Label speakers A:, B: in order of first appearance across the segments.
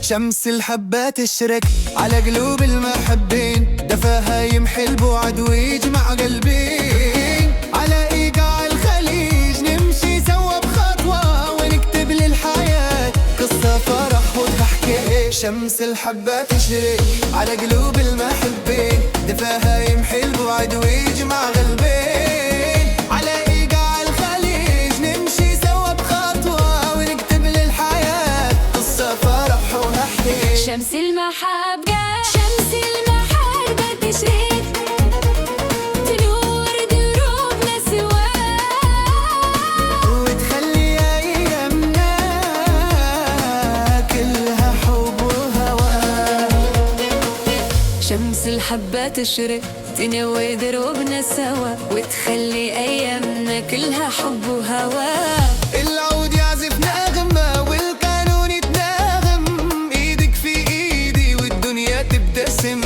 A: شمس الحبة تشرق على قلوب المحبين، دفاها يمحي البعد ويجمع قلبين. على إيقاع الخليج نمشي سوا بخطوة، ونكتب للحياة قصة فرح وتحكي. شمس الحبة تشرق على قلوب المحبين، دفاها يمحي البعد ويجمع قلبين. على إيقاع الخليج نمشي سوا بخطوة، ونكتب للحياة قصة فرح ونحكي.
B: شمس المحبة، شمس المحبة تشرق، تنور دروبنا سوا،
A: وتخلي أيامنا كلها حب وهوى.
B: شمس الحبة تشرق، تنور دروبنا سوا، وتخلي أيامنا كلها حب وهوى.
A: العود يعزف نغمة والقانون يتناغم، ايدك في ايدي والدنيا تبتسم.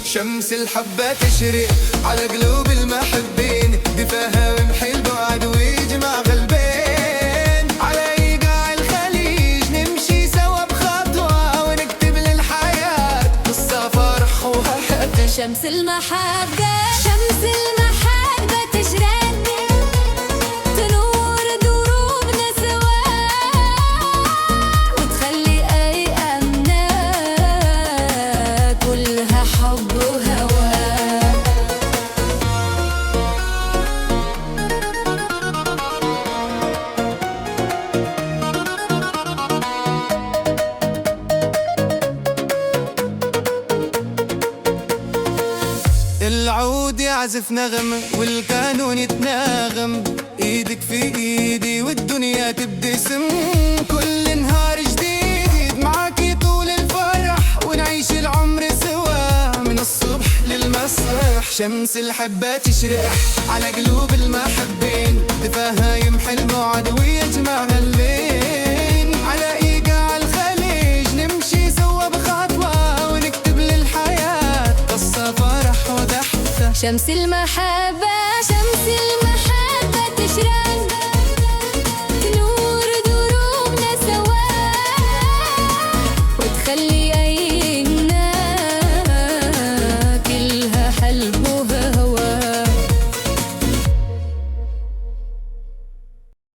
A: شمس الحبة تشرق على قلوب المحبين، دفاها ويمحي البعد ويجمع قلبين. على ايقاع الخليج نمشي سوا بخطوة، ونكتب للحياة قصة فرح وهات.
B: شمس المحبة، شمس المحبة تشرق، تنور دروبنا سوا، وتخلي أيامنا كلها حب وهوى.
A: العود يعزف نغمة والقانون يتناغم، ايدك في ايدي والدنيا تبتسم. كل نهار جديد معاكي طول الفرح، ونعيش العمر سوا من الصبح للمسرح. شمس الحبة تشرق على قلوب المحبين، دفاها يمحي البعد ويجمع قلبين. على إيقاع الخليج نمشي سوا بخطوة، ونكتب للحياة قصة فرح وضحكة.
B: شمس المحبة،